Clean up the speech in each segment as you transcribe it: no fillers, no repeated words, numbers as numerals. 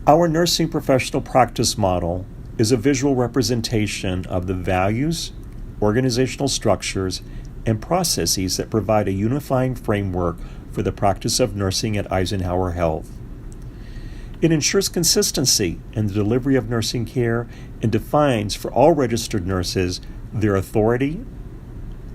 Our nursing professional practice model is a visual representation of the values, organizational structures, and processes that provide a unifying framework for the practice of nursing at Eisenhower Health. It ensures consistency in the delivery of nursing care and defines for all registered nurses their authority,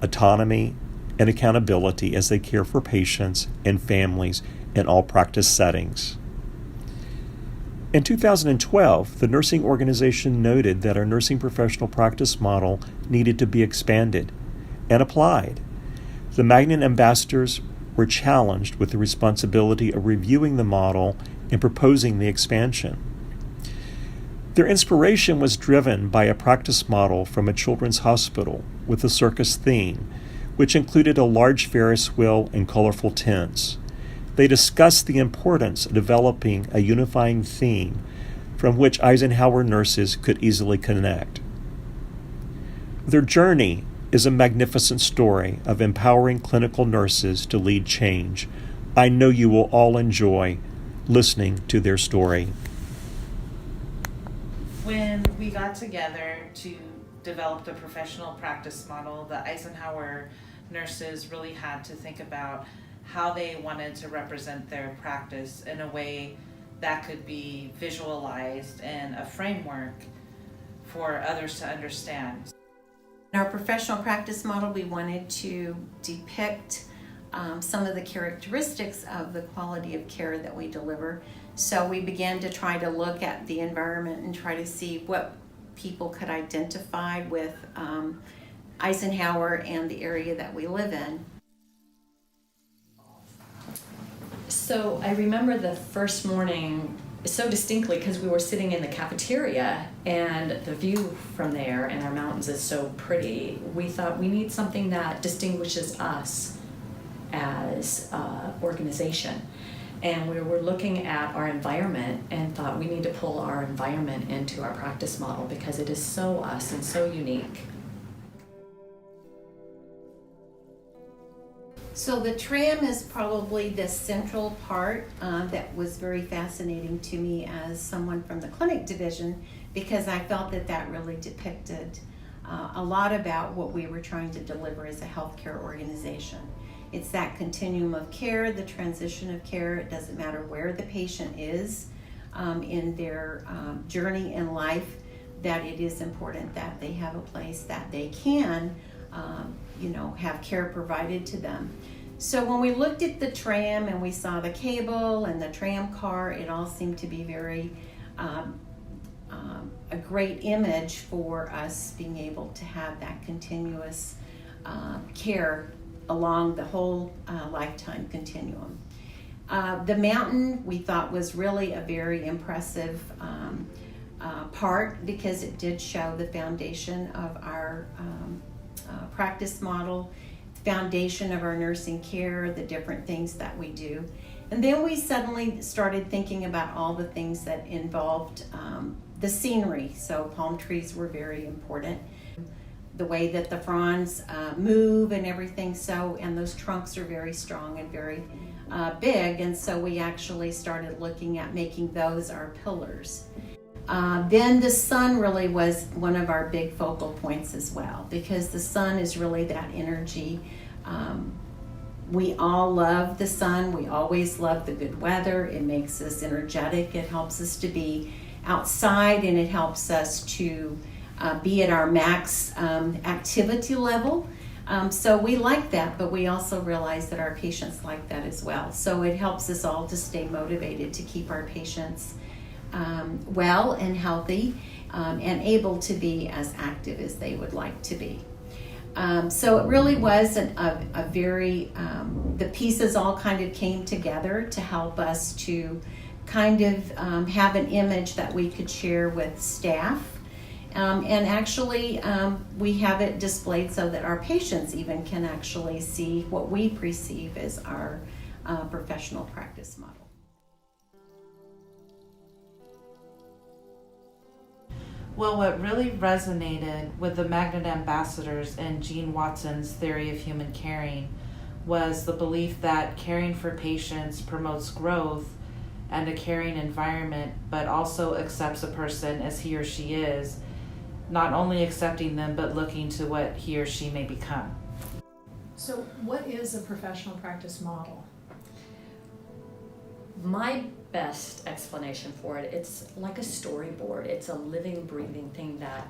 autonomy, and accountability as they care for patients and families in all practice settings. In 2012, the nursing organization noted that our nursing professional practice model needed to be expanded and applied. The Magnet ambassadors were challenged with the responsibility of reviewing the model and proposing the expansion. Their inspiration was driven by a practice model from a children's hospital with a circus theme, which included a large Ferris wheel and colorful tents. They discussed the importance of developing a unifying theme from which Eisenhower nurses could easily connect. Their journey is a magnificent story of empowering clinical nurses to lead change. I know you will all enjoy listening to their story. When we got together to develop the professional practice model, the Eisenhower nurses really had to think about how they wanted to represent their practice in a way that could be visualized and a framework for others to understand. In our professional practice model, we wanted to depict some of the characteristics of the quality of care that we deliver. So we began to try to look at the environment and try to see what people could identify with Eisenhower and the area that we live in. So I remember the first morning so distinctly because we were sitting in the cafeteria and the view from there and our mountains is so pretty. We thought we need something that distinguishes us as an organization. And we were looking at our environment and thought we need to pull our environment into our practice model because it is so us and so unique. So the tram is probably the central part that was very fascinating to me as someone from the clinic division because I felt that that really depicted a lot about what we were trying to deliver as a healthcare organization. It's that continuum of care, the transition of care. It doesn't matter where the patient is in their journey in life, that it is important that they have a place that they can have care provided to them. So when we looked at the tram and we saw the cable and the tram car, it all seemed to be very a great image for us being able to have that continuous care along the whole lifetime continuum. The mountain we thought was really a very impressive part because it did show the foundation of our practice model, foundation of our nursing care, the different things that we do. And then we suddenly started thinking about all the things that involved the scenery. So palm trees were very important. The way that the fronds move and everything, and those trunks are very strong and very big, and so we actually started looking at making those our pillars. Then the sun really was one of our big focal points as well, because the sun is really that energy. We all love the sun. We always love the good weather. It makes us energetic. It helps us to be outside, and it helps us to be at our max activity level. So we like that, but we also realize that our patients like that as well. So it helps us all to stay motivated to keep our patients well and healthy and able to be as active as they would like to be. So it really was a very, the pieces all kind of came together to help us to kind of have an image that we could share with staff. And actually, we have it displayed so that our patients even can actually see what we perceive as our professional practice model. Well, what really resonated with the Magnet ambassadors and Gene Watson's theory of human caring was the belief that caring for patients promotes growth and a caring environment, but also accepts a person as he or she is, not only accepting them, but looking to what he or she may become. So what is a professional practice model? My best explanation for it, it's like a storyboard. It's a living, breathing thing that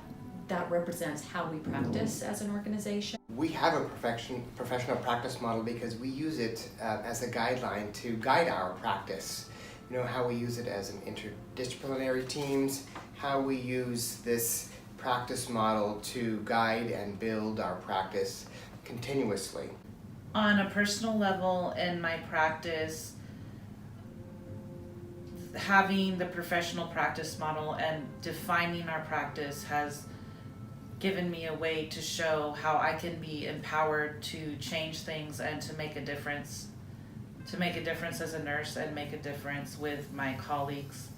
represents how we practice as an organization. We have a professional practice model because we use it as a guideline to guide our practice. You know, how we use it as an interdisciplinary teams, how we use this practice model to guide and build our practice continuously. On a personal level in my practice, having the professional practice model and defining our practice has given me a way to show how I can be empowered to change things and to make a difference as a nurse and make a difference with my colleagues.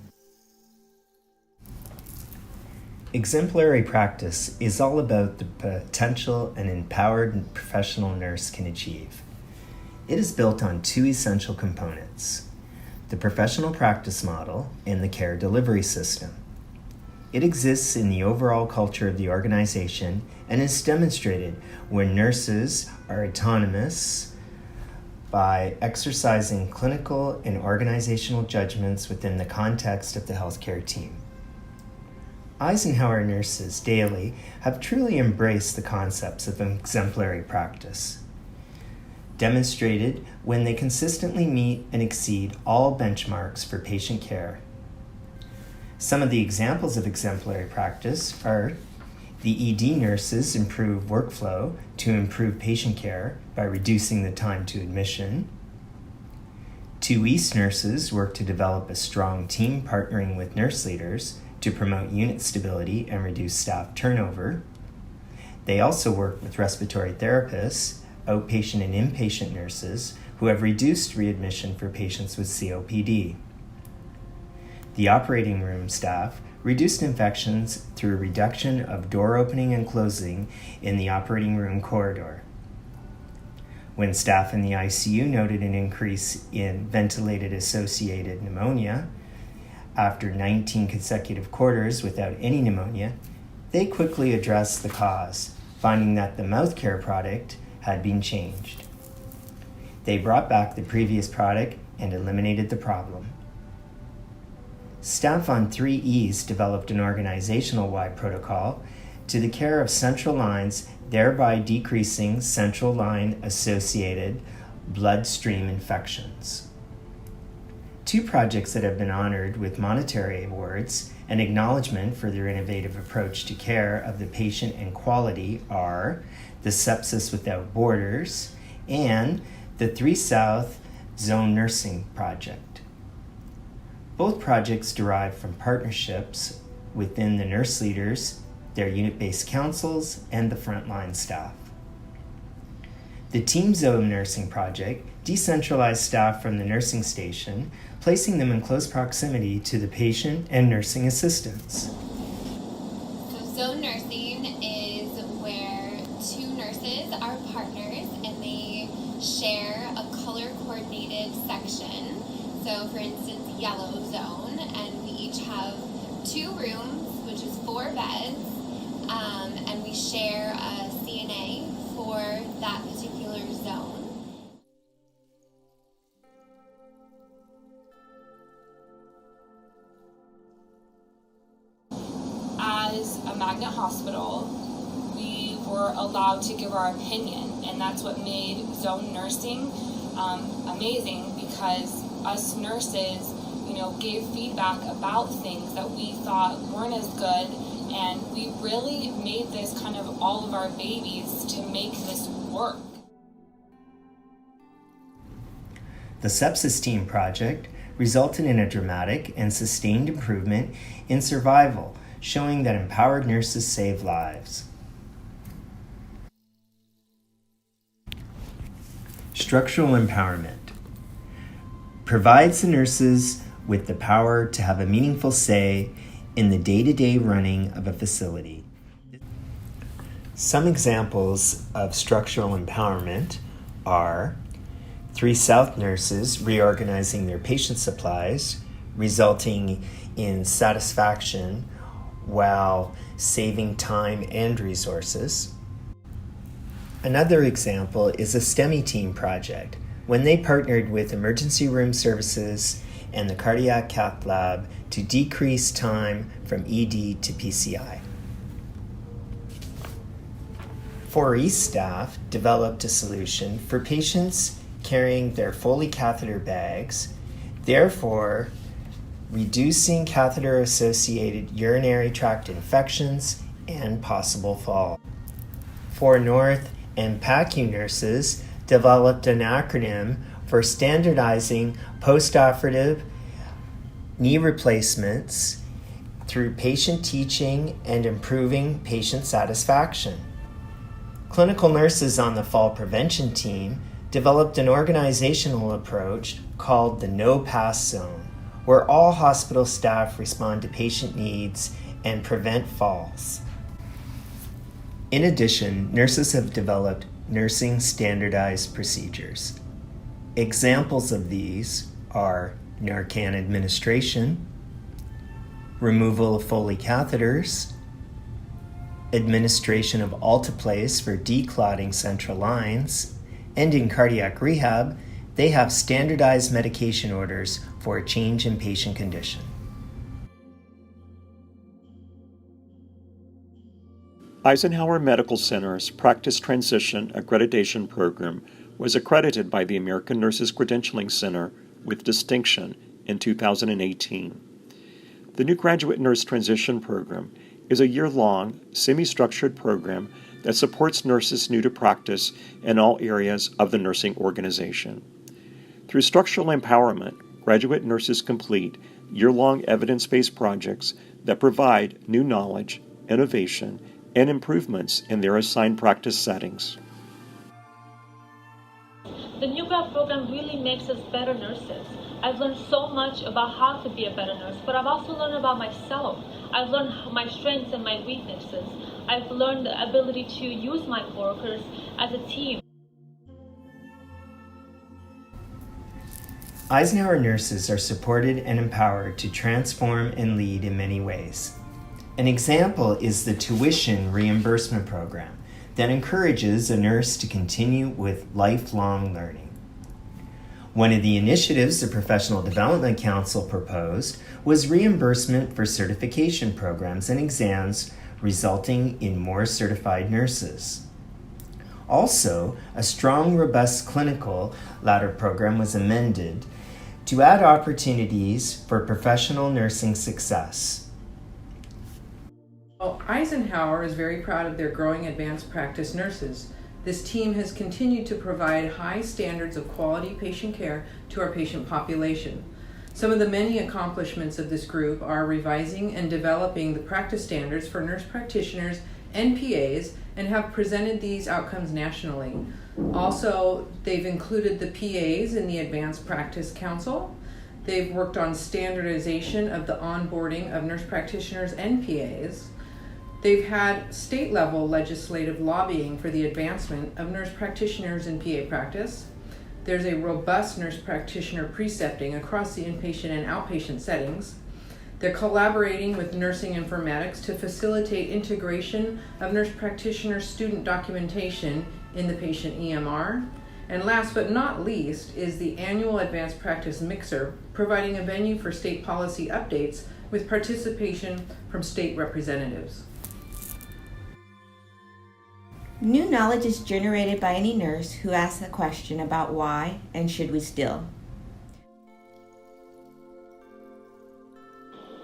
Exemplary practice is all about the potential an empowered professional nurse can achieve. It is built on two essential components: the professional practice model and the care delivery system. It exists in the overall culture of the organization and is demonstrated when nurses are autonomous by exercising clinical and organizational judgments within the context of the healthcare team. Eisenhower nurses daily have truly embraced the concepts of exemplary practice, demonstrated when they consistently meet and exceed all benchmarks for patient care. Some of the examples of exemplary practice are the ED nurses improve workflow to improve patient care by reducing the time to admission. 2 East nurses work to develop a strong team partnering with nurse leaders to promote unit stability and reduce staff turnover. They also work with respiratory therapists, outpatient and inpatient nurses who have reduced readmission for patients with COPD. The operating room staff reduced infections through a reduction of door opening and closing in the operating room corridor. When staff in the ICU noted an increase in ventilated-associated pneumonia after 19 consecutive quarters without any pneumonia, they quickly addressed the cause, finding that the mouth care product had been changed. They brought back the previous product and eliminated the problem. Staff on 3 E's developed an organizational-wide protocol to the care of central lines, thereby decreasing central line-associated bloodstream infections. 2 projects that have been honored with monetary awards and acknowledgement for their innovative approach to care of the patient and quality are the Sepsis Without Borders and the 3 South Zone Nursing Project. Both projects derive from partnerships within the nurse leaders, their unit-based councils, and the frontline staff. The Team Zone Nursing Project decentralized staff from the nursing station, placing them in close proximity to the patient and nursing assistants. So Zone Nursing is where 2 nurses are partners and they share a color-coordinated section. So for instance, yellow zone, and we each have 2 rooms, which is 4 beds, and we share a CNA for that particular zone. As a magnet hospital, we were allowed to give our opinion, and that's what made zone nursing amazing, because us nurses, gave feedback about things that we thought weren't as good, and we really made this kind of all of our babies to make this work. The Sepsis Team Project resulted in a dramatic and sustained improvement in survival, showing that empowered nurses save lives. Structural empowerment provides the nurses with the power to have a meaningful say in the day-to-day running of a facility. Some examples of structural empowerment are 3 South nurses reorganizing their patient supplies, resulting in satisfaction while saving time and resources. Another example is a STEMI team project, when they partnered with emergency room services and the cardiac cath lab to decrease time from ED to PCI. 4E staff developed a solution for patients carrying their Foley catheter bags, therefore reducing catheter-associated urinary tract infections and possible fall. 4 North and PACU nurses developed an acronym for standardizing postoperative knee replacements through patient teaching and improving patient satisfaction. Clinical nurses on the fall prevention team developed an organizational approach called the No Pass Zone, where all hospital staff respond to patient needs and prevent falls. In addition, nurses have developed nursing standardized procedures. Examples of these are Narcan administration, removal of Foley catheters, administration of alteplase for declotting central lines, and in cardiac rehab, they have standardized medication orders for a change in patient condition. Eisenhower Medical Center's Practice Transition Accreditation Program was accredited by the American Nurses Credentialing Center with distinction in 2018. The new Graduate Nurse Transition Program is a year-long, semi-structured program that supports nurses new to practice in all areas of the nursing organization. Through structural empowerment, graduate nurses complete year-long evidence-based projects that provide new knowledge, innovation, and improvements in their assigned practice settings. The new grad program really makes us better nurses. I've learned so much about how to be a better nurse, but I've also learned about myself. I've learned my strengths and my weaknesses. I've learned the ability to use my coworkers as a team. Eisenhower nurses are supported and empowered to transform and lead in many ways. An example is the tuition reimbursement program that encourages a nurse to continue with lifelong learning. One of the initiatives the Professional Development Council proposed was reimbursement for certification programs and exams, resulting in more certified nurses. Also, a strong, robust clinical ladder program was amended to add opportunities for professional nursing success. Well, Eisenhower is very proud of their growing advanced practice nurses. This team has continued to provide high standards of quality patient care to our patient population. Some of the many accomplishments of this group are revising and developing the practice standards for nurse practitioners and PAs and have presented these outcomes nationally. Also, they've included the PAs in the Advanced Practice Council. They've worked on standardization of the onboarding of nurse practitioners and PAs. They've had state-level legislative lobbying for the advancement of nurse practitioners in PA practice. There's a robust nurse practitioner precepting across the inpatient and outpatient settings. They're collaborating with nursing informatics to facilitate integration of nurse practitioner student documentation in the patient EMR. And last but not least is the annual Advanced Practice Mixer, providing a venue for state policy updates with participation from state representatives. New knowledge is generated by any nurse who asks a question about why and should we still.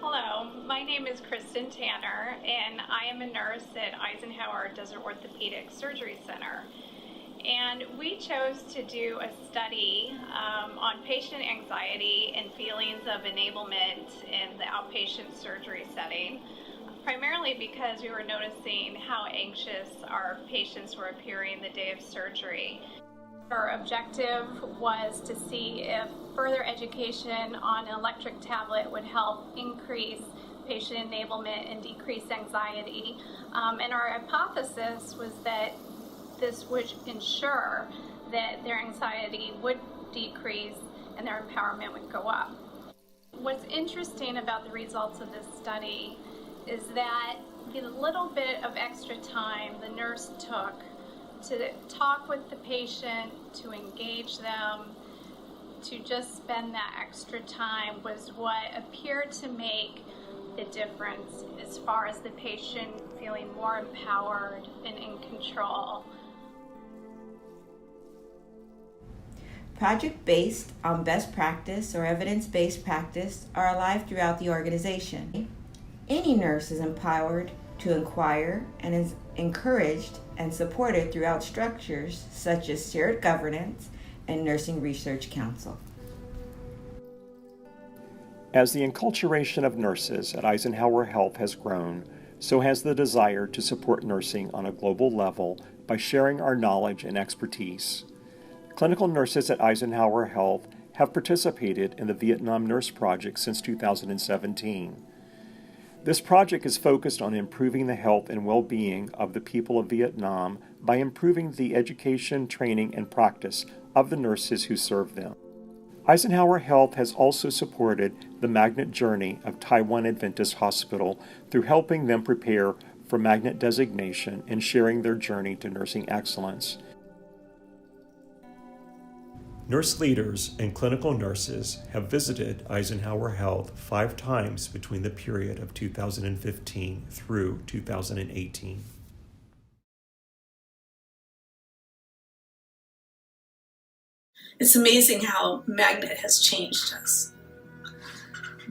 Hello, my name is Kristen Tanner, and I am a nurse at Eisenhower Desert Orthopedic Surgery Center. And we chose to do a study on patient anxiety and feelings of enablement in the outpatient surgery setting, primarily because we were noticing how anxious our patients were appearing the day of surgery. Our objective was to see if further education on an electric tablet would help increase patient enablement and decrease anxiety. And our hypothesis was that this would ensure that their anxiety would decrease and their empowerment would go up. What's interesting about the results of this study is that the little bit of extra time the nurse took to talk with the patient, to engage them, to just spend that extra time was what appeared to make the difference as far as the patient feeling more empowered and in control. Projects based on best practice or evidence-based practice are alive throughout the organization. Any nurse is empowered to inquire and is encouraged and supported throughout structures such as shared governance and Nursing Research Council. As the enculturation of nurses at Eisenhower Health has grown, so has the desire to support nursing on a global level by sharing our knowledge and expertise. Clinical nurses at Eisenhower Health have participated in the Vietnam Nurse Project since 2017. This project is focused on improving the health and well-being of the people of Vietnam by improving the education, training, and practice of the nurses who serve them. Eisenhower Health has also supported the magnet journey of Taiwan Adventist Hospital through helping them prepare for magnet designation and sharing their journey to nursing excellence. Nurse leaders and clinical nurses have visited Eisenhower Health 5 times between the period of 2015 through 2018. It's amazing how Magnet has changed us,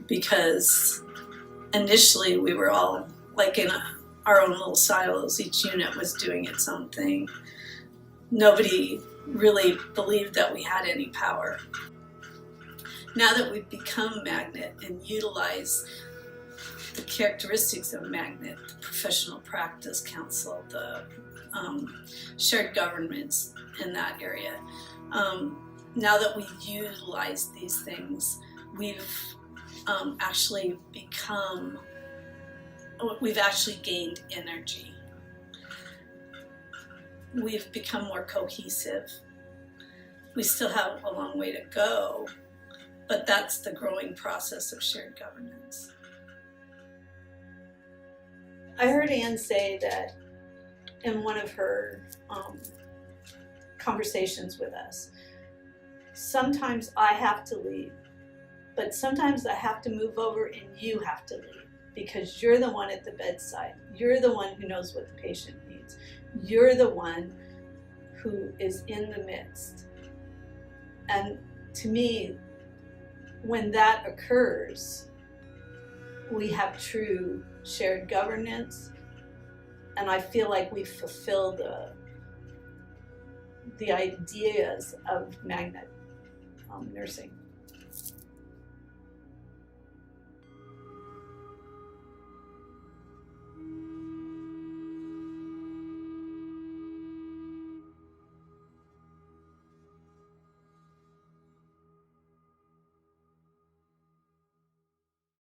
because initially we were all like in our own little silos. Each unit was doing its own thing. Nobody really believed that we had any power. Now that we've become Magnet and utilize the characteristics of Magnet, the professional practice council, the shared governance in that area, now that we utilize these things, we've actually gained energy. We've become more cohesive. We still have a long way to go, but that's the growing process of shared governance. I heard Anne say that in one of her conversations with us, sometimes I have to leave, but sometimes I have to move over and you have to leave, because you're the one at the bedside. You're the one who knows what the patient needs. You're the one who is in the midst. And to me, when that occurs, we have true shared governance, and I feel like we fulfill the ideas of Magnet nursing.